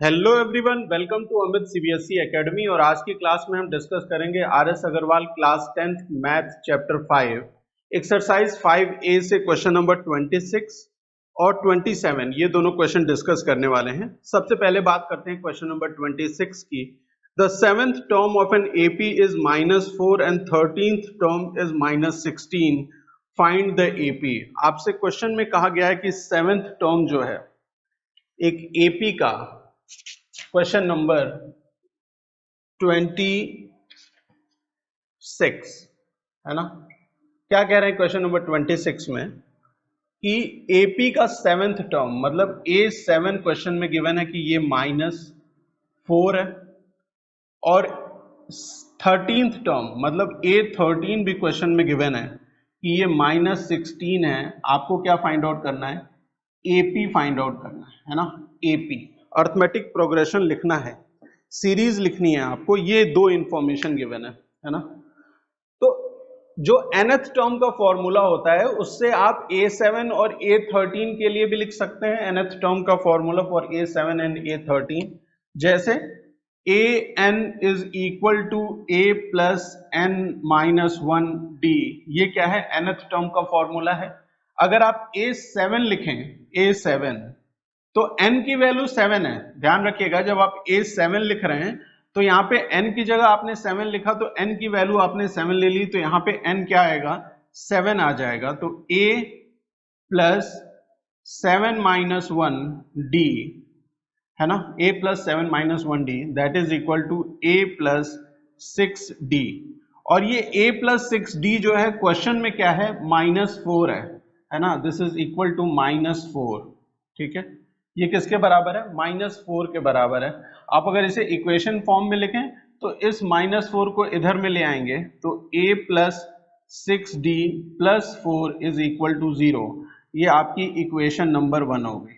Hello everyone, welcome to Amit CBSE academy. और आज की क्लास में हम डिस्कस करेंगे RS Aggarwal class 10th math chapter 5 exercise 5A से क्वेश्चन नंबर 26 और 27, ये दोनों क्वेश्चन डिस्कस करने वाले हैं। सबसे पहले बात करते हैं क्वेश्चन नंबर 26 की। The seventh term of an AP is -4 and 13th term is -16, find the AP. आपसे क्वेश्चन में कहा गया है कि सेवेंथ टर्म जो है एक एपी का, क्वेश्चन नंबर 26 है ना। क्या कह रहे हैं क्वेश्चन नंबर 26 में कि एपी का सेवेंथ टर्म मतलब A7 क्वेश्चन में गिवन है कि ये -4 है, और 13th टर्म मतलब A13 भी क्वेश्चन में गिवन है कि ये -16 है। आपको क्या फाइंड आउट करना है? एपी फाइंड आउट करना है ना। एपी अर्थमेटिक प्रोग्रेशन लिखना है, सीरीज लिखनी है आपको। ये दो इंफॉर्मेशन गिवन है ना। तो जो nth टर्म का फॉर्मूला होता है उससे आप A7 और A13 के लिए भी लिख सकते हैं। nth टर्म का formula for A7 and A13 जैसे an is equal to a plus n minus 1d, ये क्या है? nth टर्म का फॉर्मूला है। अगर आप A7 लिखें, A7, तो n की वैल्यू 7 है। ध्यान रखिएगा, जब आप A7 लिख रहे हैं तो यहाँ पे n की जगह आपने 7 लिखा तो n की वैल्यू आपने 7 ले ली, तो यहाँ पे n क्या आएगा? 7 आ जाएगा। तो a प्लस 7 माइनस 1 d है ना, a plus 7 minus 1 d that is equal to a plus 6d। और ये a प्लस 6d जो है क्वेश्चन में क्या है? -4 है ना। This is equal to -4। ठीक है, ये किसके बराबर है? -4 के बराबर है। आप अगर इसे इक्वेशन फॉर्म में लिखें तो इस -4 को इधर में ले आएंगे तो a plus 6d plus 4 is equal to 0। ये आपकी इक्वेशन नंबर 1 होगी,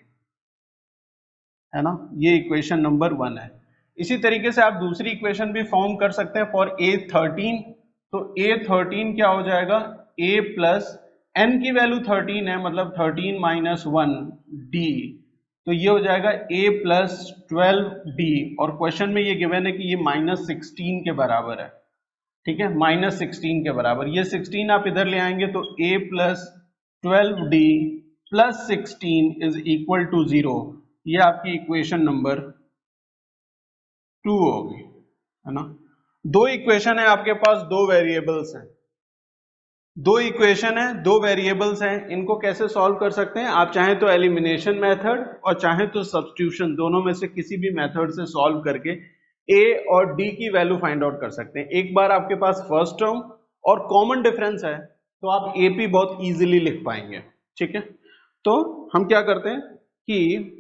है ना। ये इक्वेशन नंबर 1 है। इसी तरीके से आप दूसरी इक्वेशन भी फॉर्म कर सकते हैं फॉर A13। तो A13 क्या हो जाएगा? a प्लस n की वैल्यू 13 है, मतलब 13 माइनस 1 d, तो ये हो जाएगा a प्लस 12d। और क्वेश्चन में ये गिवन है कि ये -16 के बराबर है। ठीक है, -16 के बराबर। ये 16 आप इधर ले आएंगे तो a plus 12d plus 16 is equal to 0। ये आपकी इक्वेशन नंबर 2 होगी, है ना। दो इक्वेशन है आपके पास, दो वेरिएबल्स हैं। दो इक्वेशन है, दो वेरिएबल्स हैं। इनको कैसे सॉल्व कर सकते हैं? आप चाहें तो एलिमिनेशन मेथड और चाहें तो सब्स्टिट्यूशन, दोनों में से किसी भी मेथड से सॉल्व करके a और d की वैल्यू फाइंड आउट कर सकते हैं। एक बार आपके पास फर्स्ट टर्म और कॉमन डिफरेंस है तो आप AP बहुत इजीली लिख पाएंगे। ठीक है, तो हम क्या करते हैं कि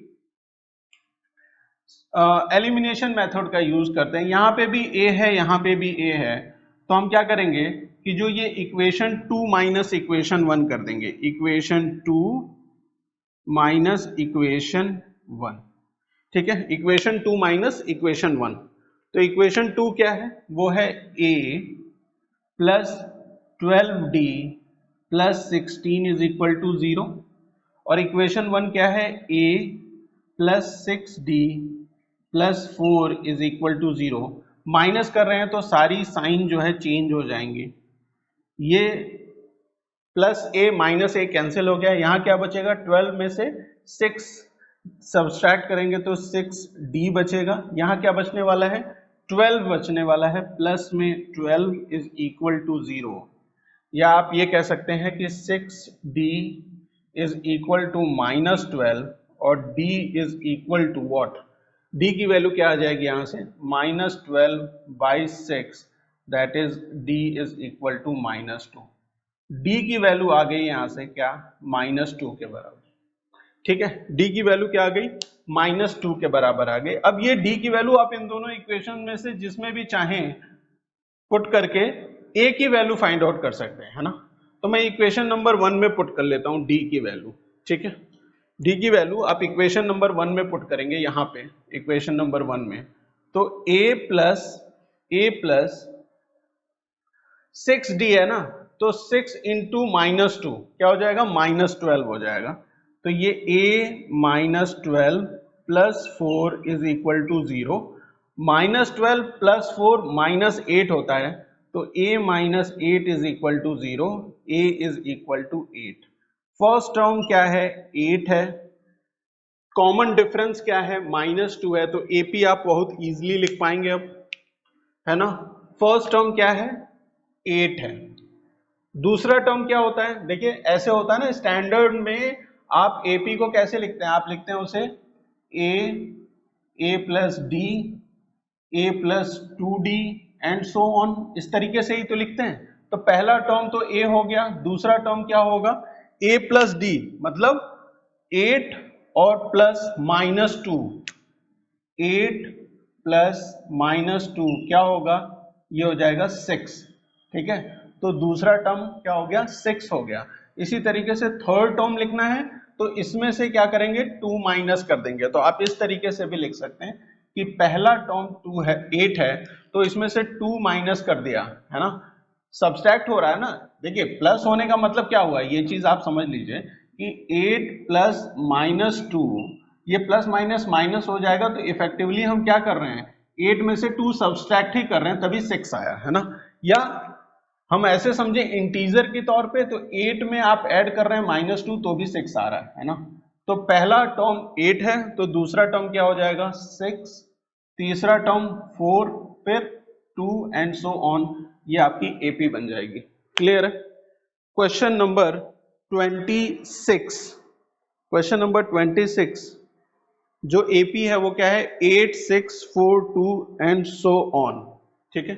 एलिमिनेशन मेथड का यूज करते हैं। यहाँ पे भी a है, यहाँ पे भी a है, तो हम क्या करेंगे कि जो ये इक्वेशन 2 माइनस इक्वेशन 1 कर देंगे। Equation 2 minus equation 1। ठीक है, इक्वेशन 2 माइनस इक्वेशन 1। तो इक्वेशन 2 क्या है? वो है a plus 12d plus 16 is equal to 0। और इक्वेशन 1 क्या है? a plus 6d plus 4 is equal to 0। Minus कर रहे हैं तो सारी साइन जो है चेंज हो जाएंगे। ये plus a minus a cancel हो गया। यहाँ क्या बचेगा? 12 में से 6 सब्सट्रैक्ट करेंगे तो 6d बचेगा। यहाँ क्या बचने वाला है? 12 बचने वाला है। प्लस में 12 इज इक्वल टू 0। या आप ये कह सकते हैं कि 6d इज इक्वल टू -12 और d is equal to what? d की वैल्यू क्या आ जाएगी यहाँ से? -12/6 that is d is equal to -2। d की वैल्यू आ गई यहाँ से क्या? -2 के बराबर। ठीक है, d की वैल्यू क्या आ गई? -2 के बराबर आ गई। अब ये d की वैल्यू आप इन दोनों इक्वेशन में से जिसमें भी चाहें पुट करके a की वैल्यू फाइंड आउट कर सकते हैं, है ना। तो मैं इक्वेशन नंबर 1 में पुट कर लेता हूं d की वैल्यू। ठीक है, d की वैल्यू आप इक्वेशन नंबर 1 में पुट करेंगे। यहाँ पे इक्वेशन नंबर 1 में तो a प्लस 6d है ना, तो 6 इंटू -2 क्या हो जाएगा? -12 हो जाएगा। तो ये a -12 +4 इज इक्वल टू 0, -12 +4 -8 होता है, तो a -8 is equal to 0, a is equal to 8। First term क्या है, 8 है, कॉमन डिफरेंस क्या है, -2 है, तो AP आप बहुत इजीली लिख पाएंगे अब, है ना। फर्स्ट टर्म क्या है, 8 है। दूसरा टर्म क्या होता है, देखिए ऐसे होता है ना स्टैंडर्ड में, आप AP को कैसे लिखते हैं, आप लिखते हैं उसे a plus D, a plus 2d and so on, इस तरीके से ही तो लिखते हैं। तो पहला टर्म तो a हो गया, दूसरा टर्म क्या होगा, a प्लस डी, मतलब 8 और प्लस -2, 8 प्लस -2 क्या होगा, ये हो जाएगा 6, ठीक है। तो दूसरा टर्म क्या हो गया, 6 हो गया। इसी तरीके से थर्ड टर्म लिखना है, तो इसमें से क्या करेंगे, 2 माइनस कर देंगे। तो आप इस तरीके से भी लिख सकते हैं कि पहला टर्म 2 है, 8 है, तो इसमें से 2 माइनस कर दिया, है ना, सब्सट्रैक्ट हो रहा है ना। देखिए प्लस होने का मतलब क्या हुआ, ये चीज आप समझ लीजिए कि 8 प्लस -2, ये प्लस माइनस माइनस हो जाएगा, तो इफेक्टिवली हम क्या कर रहे हैं, 8 में से 2 सब्सट्रैक्ट ही कर रहे हैं, तभी 6 आया, है ना। या हम ऐसे समझे इंटीजर के तौर पे, तो 8 में आप ऐड कर रहे हैं -2, तो भी 6 आ रहा है ना। तो पहला टर्म 8 है, तो दूसरा टर्म क्या हो जाएगा, 6, तीसरा टर्म 4, फिर 2 एंड सो ऑन, ये आपकी AP बन जाएगी। क्लियर है। क्वेश्चन नंबर 26, क्वेश्चन नंबर 26 जो AP है वो क्या है, 8, 6, 4, 2 एंड सो ऑन, ठीक है।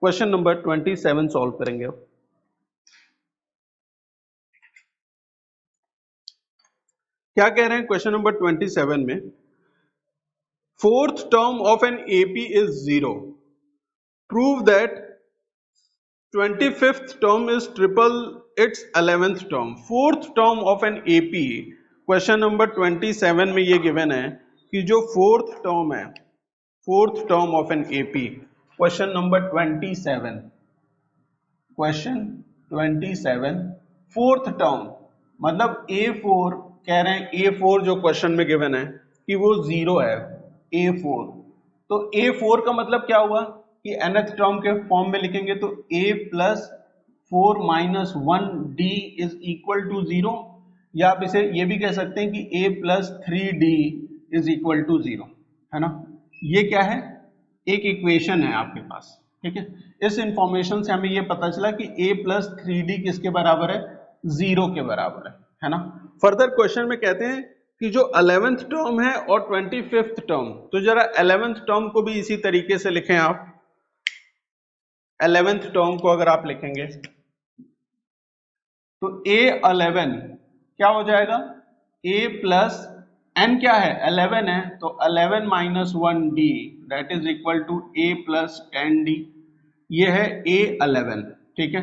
क्वेश्चन नंबर 27 सॉल्व करेंगे अब। क्या कह रहे हैं क्वेश्चन नंबर 27 में, fourth term of an AP इज 0, prove that 25th term is triple its 11th term। Fourth term of an AP, question number 27 में ये गिवन है कि जो फोर्थ टर्म है, fourth term of an AP, question number 27, question 27 fourth term, मतलब A4 कह रहे हैं, A4 जो क्वेश्चन में गिवन है कि वो 0 है, A4। तो A4 का मतलब क्या हुआ कि nth टर्म के फॉर्म में लिखेंगे तो a plus 4 minus 1d is equal to 0, या आप इसे ये भी कह सकते हैं कि a plus 3d is equal to 0, है ना। ये क्या है, एक इक्वेशन है आपके पास, ठीक है। इस इंफॉर्मेशन से हमें ये पता चला कि a प्लस 3d किसके बराबर है, 0 के बराबर है ना। फर्दर क्वेश्चन में कहते हैं कि जो 11th टर्म है और 25th टर्म, तो जरा 11th टर्म को भी इसी तरीके से लिखें आप। 11th टर्म को अगर आप लिखेंगे तो A11 क्या हो जाएगा, a प्लस n क्या है, 11 है, तो 11 minus 1d that is equal to a plus 10d, ये है A11, ठीक है।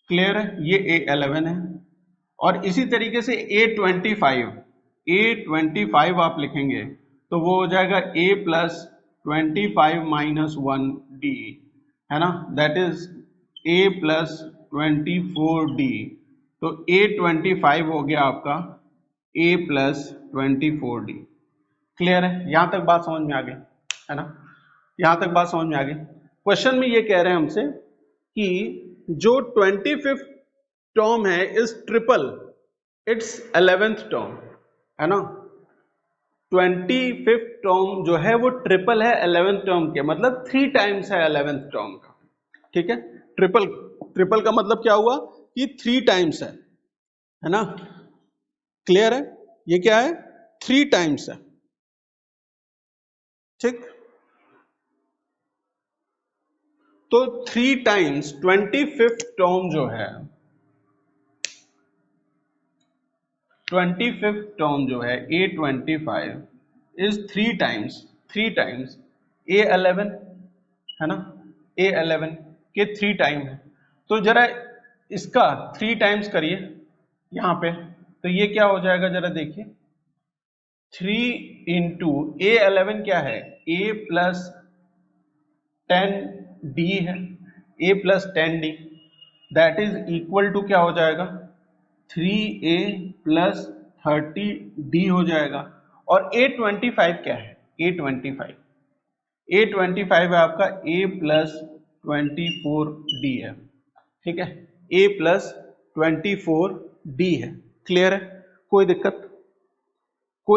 क्लियर है, ये A11 है। और इसी तरीके से A25 आप लिखेंगे तो वो हो जाएगा a प्लस 25 माइनस 1d, है ना, that is a plus 24d। तो A25 हो गया आपका a प्लस 24d। क्लियर है, यहां तक बात समझ में आ गई, है ना, यहां तक बात समझ में आ गई। क्वेश्चन में ये कह रहे हैं हमसे कि जो 25th टर्म है is triple it's 11th term, है ना। 25th टर्म जो है वो ट्रिपल है 11th टर्म के, मतलब 3 टाइम्स है 11th टर्म का, ठीक है। ट्रिपल, ट्रिपल का मतलब क्या हुआ कि 3 टाइम्स है ना। क्लियर है, ये क्या है, 3 टाइम्स है, ठीक। तो 3 टाइम्स 25th टर्म जो है, 25th टर्म जो है A25 इज 3 टाइम्स A11, है ना, A11 के 3 टाइम है। तो जरा इसका 3 टाइम्स करिए यहां पे, तो ये क्या हो जाएगा जरा देखिए, 3 इंटू A11 क्या है, a प्लस 10d है, a plus 10d that is equal to क्या हो जाएगा, 3a प्लस 30d हो जाएगा। और A25 क्या है? A25 है आपका A प्लस 24D है, ठीक है, A प्लस 24D है। क्लियर है? कोई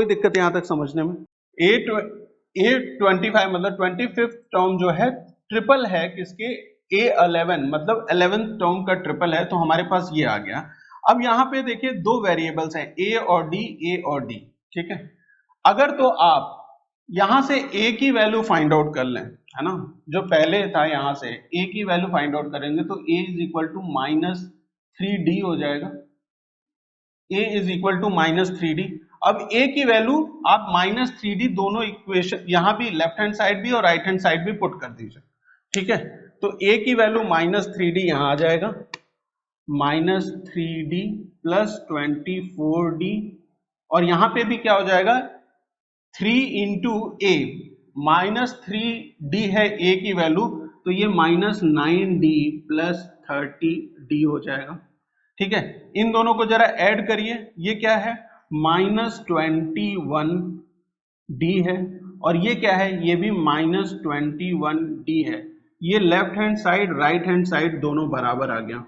दिक्कत यहां तक समझने में? A25 मतलब 25th टर्म जो है ट्रिपल है किसके? A11 मतलब 11th टर्म का ट्रिपल है, तो हमारे पास ये आ गया। अब यहाँ पे देखिए दो वेरिएबल्स हैं A और D, ठीक है। अगर तो आप यहां से A की वैल्यू फाइंड आउट कर लें, है ना, जो पहले था यहां से A की वैल्यू फाइंड आउट करेंगे तो A is equal to -3D हो जाएगा। A is equal to -3D। अब A की वैल्यू आप -3D दोनों इक्वेशन यहां भी लेफ्ट हैंड साइड भी और राइट हैंड साइड भी पुट कर दीजिए, ठीक है। तो A की वैल्यू -3D यहां आ जाएगा, -3D प्लस 24D, और यहां पे भी क्या हो जाएगा? 3 इंटू A, -3D है A की वैल्यू, तो ये -9D प्लस 30D हो जाएगा, ठीक है। इन दोनों को जरा ऐड करिए, ये क्या है? -21D है, और ये क्या है? ये भी -21D है। ये left hand side right hand side दोनों बराबर आ गया।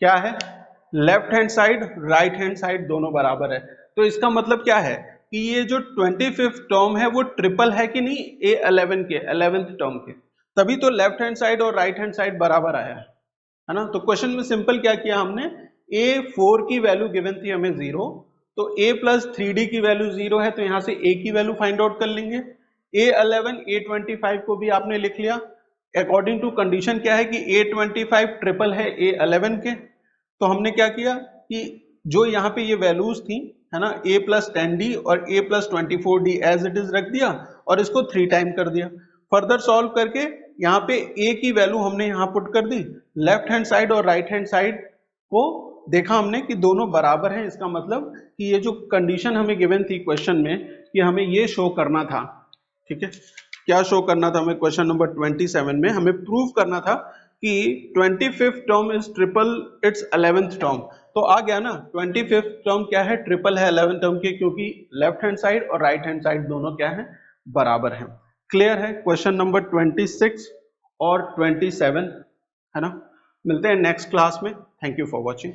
क्या है? Left hand side right hand side दोनों बराबर है। तो इसका मतलब क्या है कि ये जो 25th टर्म है वो ट्रिपल है कि नहीं A11 के 11th टर्म के, तभी तो लेफ्ट हैंड साइड और राइट हैंड साइड बराबर आया है ना। तो क्वेश्चन में सिंपल क्या किया हमने, A4 की वैल्यू गिवन थी हमें 0, तो A प्लस 3D की वैल्यू 0 है, तो यहां से A की वैल्यू फाइंड आउट कर लेंगे। A11 A25 को भी आपने लिख लिया। अकॉर्डिंग टू कंडीशन क्या है कि A25 ट्रिपल है A11 के, तो हमने क्या किया कि जो यहाँ पे ये वैल्यूज थी, है ना, A प्लस 10D और A plus 24D as it is रख दिया और इसको 3 टाइम कर दिया। फर्दर सॉल्व करके यहाँ पे A की वैल्यू हमने यहाँ पुट कर दी, लेफ्ट हैंड साइड और राइट हैंड साइड को देखा हमने कि दोनों बराबर हैं। इसका मतलब कि ये जो कंडीशन हमें गिवन थी क्वेश्चन में कि हमें ये शो करना था, ठीक है। क्या शो करना था हमें? क्वेश्चन नंबर 27 में हमें प्रूव करना था कि 25th term is triple it's 11th term. तो आ गया ना, 25th टर्म क्या है? ट्रिपल है 11th टर्म के, क्योंकि लेफ्ट हैंड साइड और राइट हैंड साइड दोनों क्या है? बराबर है। क्लियर है? क्वेश्चन नंबर 26 और 27, है ना। मिलते हैं नेक्स्ट क्लास में। Thank you for watching.